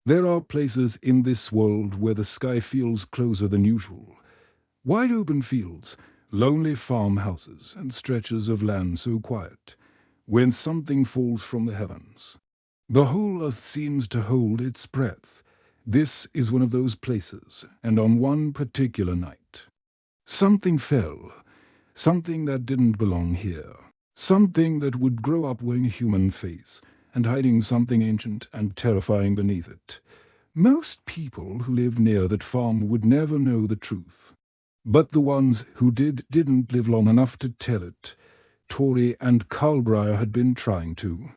There are places in this world where the sky feels closer than usual. Wide open fields, lonely farmhouses, and stretches of land so quiet, when something falls from the heavens. The whole earth seems to hold its breath. This is one of those places, and on one particular night, something fell, something that didn't belong here, something that would grow up wearing a human face and hiding something ancient and terrifying beneath it. Most people who lived near that farm would never know the truth. But the ones who didn't live long enough to tell it. Tori and Kyle Breyer had been trying to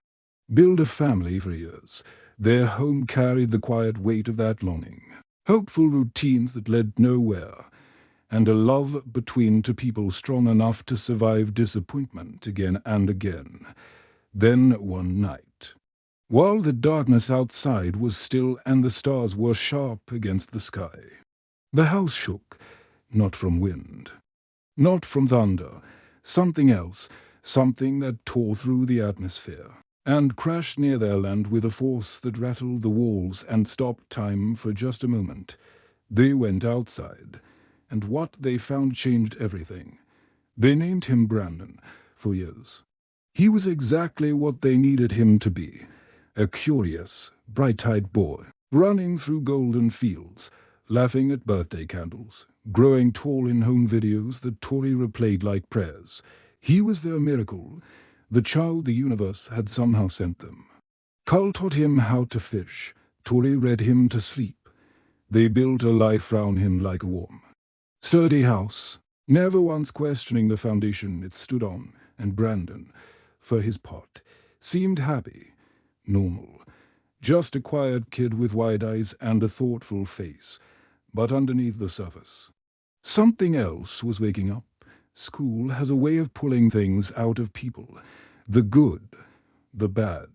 build a family for years. Their home carried the quiet weight of that longing. Hopeful routines that led nowhere, and a love between two people strong enough to survive disappointment again and again. Then one night, while the darkness outside was still and the stars were sharp against the sky, the house shook, not from wind, not from thunder, something else, something that tore through the atmosphere and crashed near their land with a force that rattled the walls and stopped time for just a moment. They went outside, and what they found changed everything. They named him Brandon for years. He was exactly what they needed him to be, a curious, bright-eyed boy, running through golden fields, laughing at birthday candles, growing tall in home videos that Tori replayed like prayers. He was their miracle, the child the universe had somehow sent them. Kyle taught him how to fish. Tori read him to sleep. They built a life round him like a warm, sturdy house, never once questioning the foundation it stood on, and Brandon, for his part, seemed happy, normal, just a quiet kid with wide eyes and a thoughtful face. But underneath the surface, something else was waking up. School has a way of pulling things out of people, the good, the bad,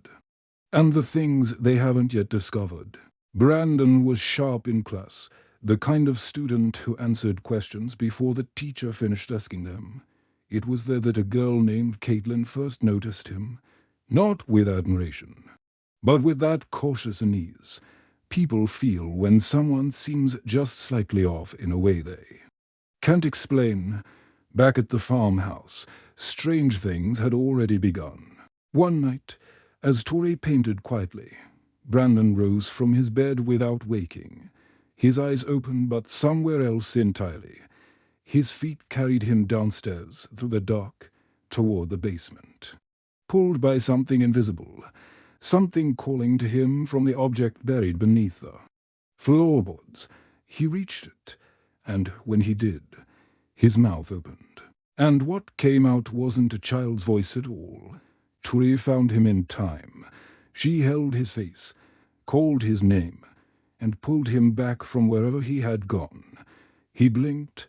and the things they haven't yet discovered. Brandon was sharp in class, the kind of student who answered questions before the teacher finished asking them. It was there that a girl named Caitlin first noticed him, not with admiration, but with that cautious unease people feel when someone seems just slightly off in a way they can't explain. Back at the farmhouse, strange things had already begun. One night, as Tori painted quietly, Brandon rose from his bed without waking, his eyes open but somewhere else entirely. His feet carried him downstairs through the dark toward the basement, pulled by something invisible, something calling to him from the object buried beneath the floorboards. He reached it, and when he did, his mouth opened. And what came out wasn't a child's voice at all. Tori found him in time. She held his face, called his name, and pulled him back from wherever he had gone. He blinked.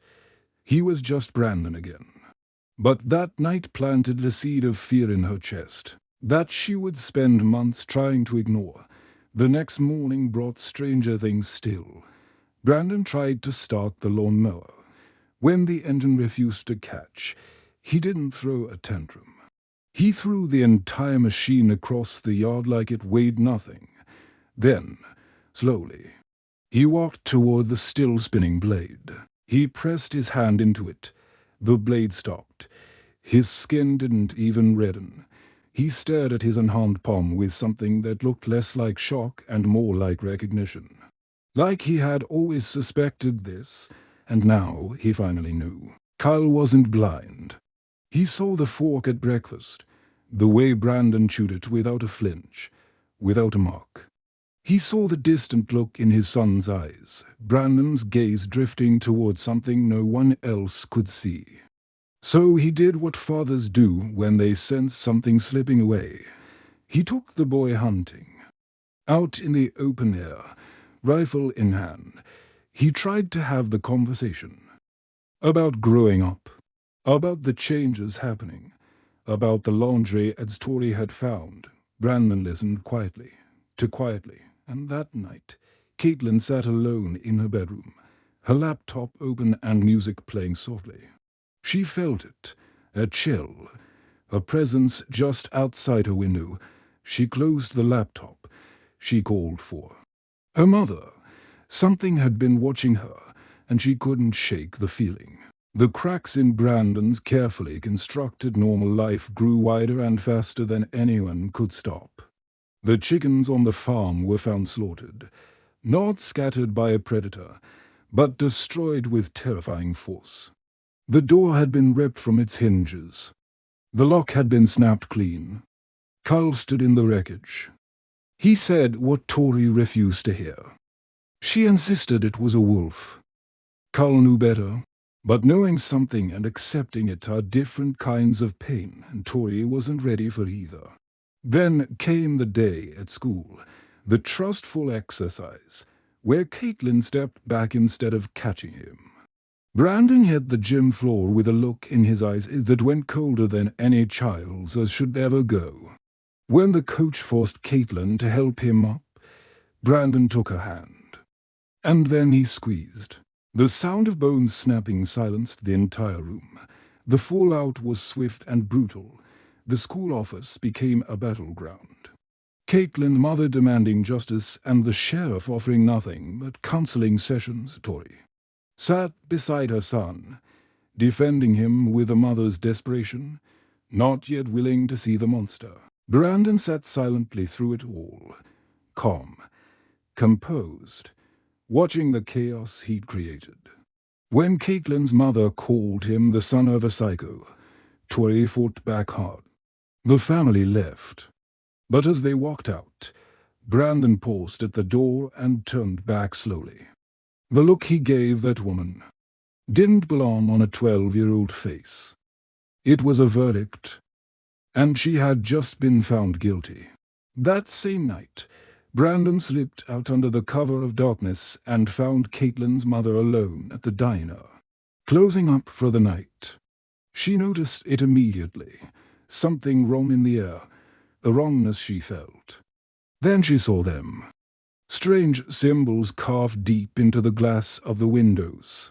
He was just Brandon again. But that night planted a seed of fear in her chest that she would spend months trying to ignore. The next morning brought stranger things still. Brandon tried to start the lawnmower. When the engine refused to catch, he didn't throw a tantrum. He threw the entire machine across the yard like it weighed nothing. Then, slowly, he walked toward the still spinning blade. He pressed his hand into it. The blade stopped. His skin didn't even redden. He stared at his unharmed palm with something that looked less like shock and more like recognition. Like he had always suspected this, and now he finally knew. Kyle wasn't blind. He saw the fork at breakfast, the way Brandon chewed it without a flinch, without a mark. He saw the distant look in his son's eyes, Brandon's gaze drifting toward something no one else could see. So he did what fathers do when they sense something slipping away. He took the boy hunting. Out in the open air, rifle in hand, he tried to have the conversation. About growing up, about the changes happening, about the laundry as Tori had found. Brandon listened quietly, and that night, Caitlin sat alone in her bedroom, her laptop open and music playing softly. She felt it, a chill, a presence just outside her window. She closed the laptop. She called for Her mother. Something had been watching her, and she couldn't shake the feeling. The cracks in Brandon's carefully constructed normal life grew wider and faster than anyone could stop. The chickens on the farm were found slaughtered, not scattered by a predator, but destroyed with terrifying force. The door had been ripped from its hinges. The lock had been snapped clean. Kyle stood in the wreckage. He said what Tori refused to hear. She insisted it was a wolf. Kyle knew better, but knowing something and accepting it are different kinds of pain, and Tori wasn't ready for either. Then came the day at school, the trustful exercise, where Caitlin stepped back instead of catching him. Brandon hit the gym floor with a look in his eyes that went colder than any child's should ever go. When the coach forced Caitlin to help him up, Brandon took her hand. And then he squeezed. The sound of bones snapping silenced the entire room. The fallout was swift and brutal. The school office became a battleground. Caitlin's mother demanding justice and the sheriff offering nothing but counseling sessions. Tori sat beside her son, defending him with a mother's desperation, not yet willing to see the monster. Brandon sat silently through it all, calm, composed, watching the chaos he'd created. When Caitlin's mother called him the son of a psycho, Tori fought back hard. The family left, but as they walked out, Brandon paused at the door and turned back slowly. The look he gave that woman didn't belong on a 12-year-old face. It was a verdict, and she had just been found guilty. That same night, Brandon slipped out under the cover of darkness and found Caitlin's mother alone at the diner, closing up for the night. She noticed it immediately, something wrong in the air, a wrongness she felt. Then she saw them. Strange symbols carved deep into the glass of the windows.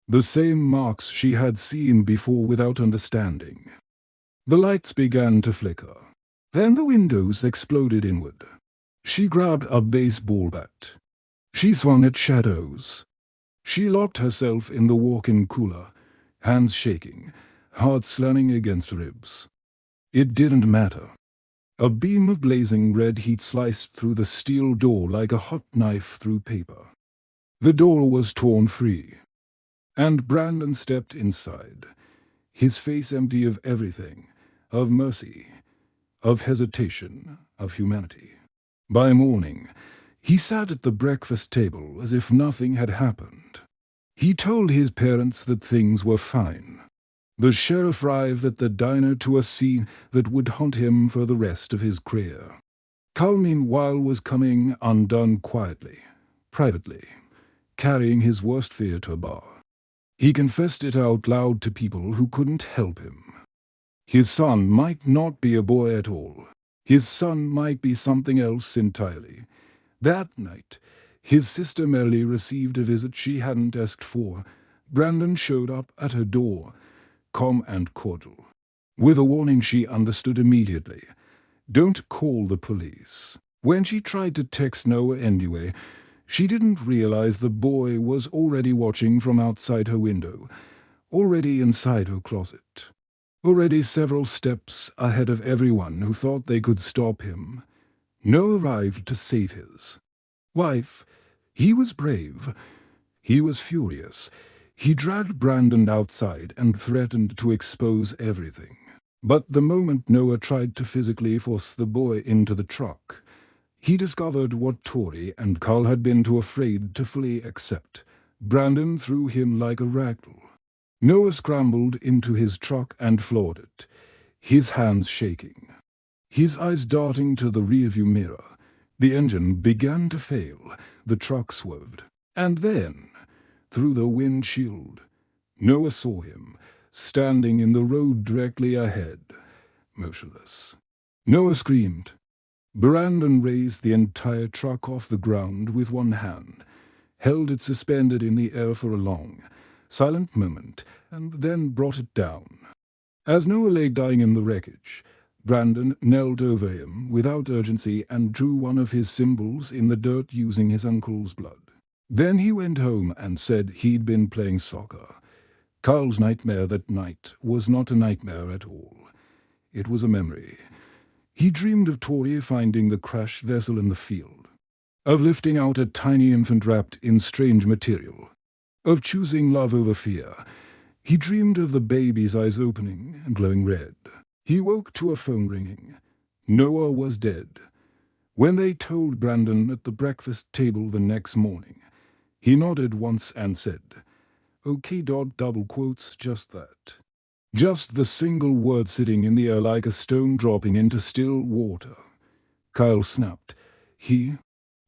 The same marks she had seen before without understanding. The lights began to flicker. Then the windows exploded inward. She grabbed a baseball bat. She swung at shadows. She locked herself in the walk-in cooler, hands shaking, heart slamming against ribs. It didn't matter. A beam of blazing red heat sliced through the steel door like a hot knife through paper. The door was torn free, and Brandon stepped inside, his face empty of everything, of mercy, of hesitation, of humanity. By morning, he sat at the breakfast table as if nothing had happened. He told his parents that things were fine. The sheriff arrived at the diner to a scene that would haunt him for the rest of his career. Kyle, meanwhile, was coming undone quietly, privately, carrying his worst fear to a bar. He confessed it out loud to people who couldn't help him. His son might not be a boy at all. His son might be something else entirely. That night, his sister Melly received a visit she hadn't asked for. Brandon showed up at her door, calm and cordial. With a warning she understood immediately. Don't call the police. When she tried to text Noah anyway, she didn't realize the boy was already watching from outside her window, already inside her closet, already several steps ahead of everyone who thought they could stop him. Noah arrived to save his wife. He was brave. He was furious. He dragged Brandon outside and threatened to expose everything. But the moment Noah tried to physically force the boy into the truck, he discovered what Tori and Kyle had been too afraid to fully accept. Brandon threw him like a ragdoll. Noah scrambled into his truck and floored it, his hands shaking, his eyes darting to the rearview mirror. The engine began to fail. The truck swerved. And then, through the windshield, Noah saw him, standing in the road directly ahead, motionless. Noah screamed. Brandon raised the entire truck off the ground with one hand, held it suspended in the air for a long, silent moment, and then brought it down. As Noah lay dying in the wreckage, Brandon knelt over him without urgency and drew one of his symbols in the dirt using his uncle's blood. Then he went home and said he'd been playing soccer. Kyle's nightmare that night was not a nightmare at all. It was a memory. He dreamed of Tori finding the crashed vessel in the field, of lifting out a tiny infant wrapped in strange material, of choosing love over fear. He dreamed of the baby's eyes opening and glowing red. He woke to a phone ringing. Noah was dead. When they told Brandon at the breakfast table the next morning, he nodded once and said, "Okay, double quotes, just that." Just the single word sitting in the air like a stone dropping into still water. Kyle snapped. He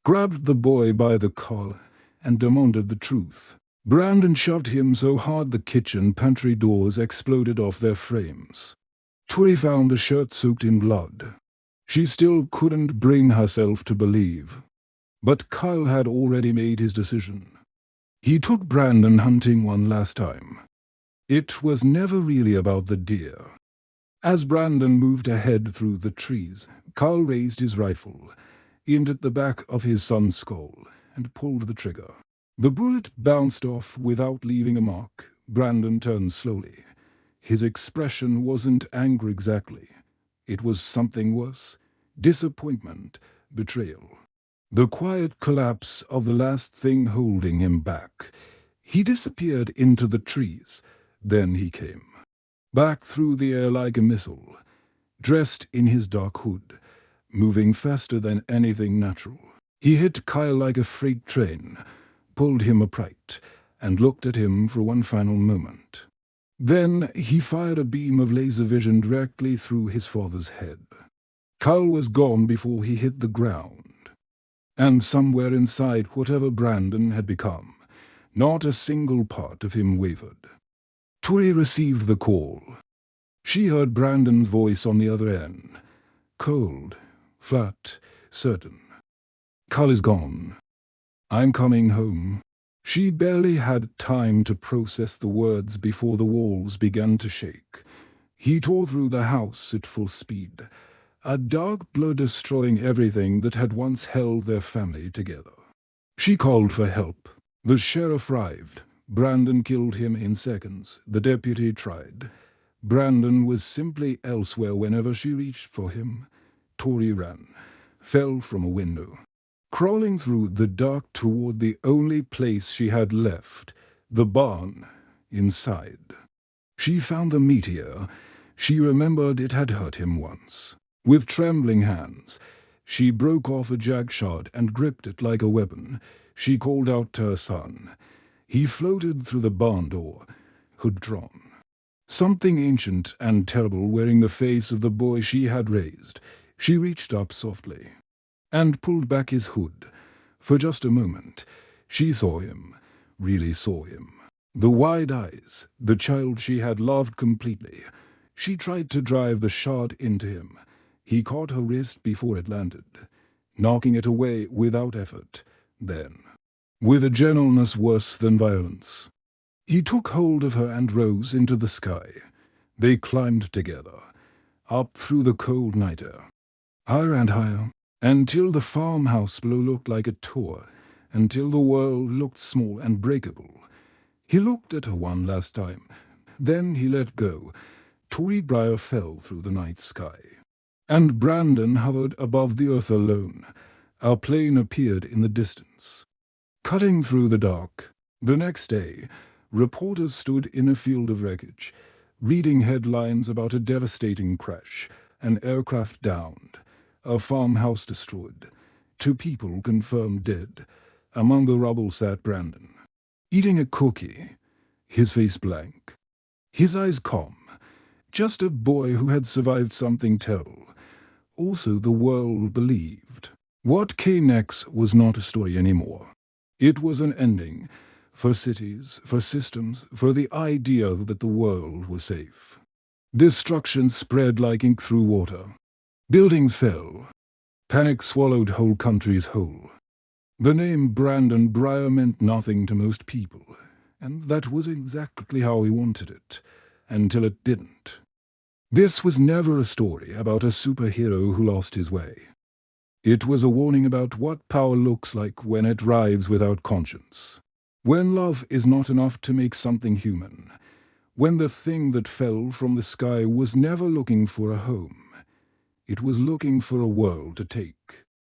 grabbed the boy by the collar and demanded the truth. Brandon shoved him so hard the kitchen pantry doors exploded off their frames. Tori found the shirt soaked in blood. She still couldn't bring herself to believe. But Kyle had already made his decision. He took Brandon hunting one last time. It was never really about the deer. As Brandon moved ahead through the trees, Kyle raised his rifle, aimed at the back of his son's skull, and pulled the trigger. The bullet bounced off without leaving a mark. Brandon turned slowly. His expression wasn't anger exactly. It was something worse. Disappointment, betrayal. The quiet collapse of the last thing holding him back. He disappeared into the trees. Then he came. Back through the air like a missile, dressed in his dark hood, moving faster than anything natural. He hit Kyle like a freight train, pulled him upright, and looked at him for one final moment. Then he fired a beam of laser vision directly through his father's head. Kyle was gone before he hit the ground. And somewhere inside whatever Brandon had become, not a single part of him wavered. Tori received the call. She heard Brandon's voice on the other end. Cold, flat, certain. Kyle is gone. I'm coming home. She barely had time to process the words before the walls began to shake. He tore through the house at full speed, a dark blur destroying everything that had once held their family together. She called for help. The sheriff arrived. Brandon killed him in seconds. The deputy tried. Brandon was simply elsewhere whenever she reached for him. Tori ran, fell from a window, crawling through the dark toward the only place she had left, the barn, inside. She found the meteor. She remembered it had hurt him once. With trembling hands, she broke off a jag shard and gripped it like a weapon. She called out to her son. He floated through the barn door, hood drawn. Something ancient and terrible wearing the face of the boy she had raised. She reached up softly and pulled back his hood. For just a moment, she saw him, really saw him. The wide eyes, the child she had loved completely. She tried to drive the shard into him. He caught her wrist before it landed, knocking it away without effort. Then, with a gentleness worse than violence, he took hold of her and rose into the sky. They climbed together, up through the cold night air, higher and higher, until the farmhouse below looked like a tour, until the world looked small and breakable. He looked at her one last time. Then he let go. Tori Breyer fell through the night sky. And Brandon hovered above the earth alone. Our plane appeared in the distance, cutting through the dark. The next day, reporters stood in a field of wreckage, reading headlines about a devastating crash, an aircraft downed, a farmhouse destroyed, 2 people confirmed dead. Among the rubble sat Brandon, eating a cookie, his face blank, his eyes calm. Just a boy who had survived something terrible. Also the world believed. What came next was not a story anymore. It was an ending, for cities, for systems, for the idea that the world was safe. Destruction spread like ink through water. Buildings fell. Panic swallowed whole countries whole. The name Brandon Breyer meant nothing to most people, and that was exactly how he wanted it, until it didn't. This was never a story about a superhero who lost his way. It was a warning about what power looks like when it arrives without conscience. When love is not enough to make something human. When the thing that fell from the sky was never looking for a home. It was looking for a world to take.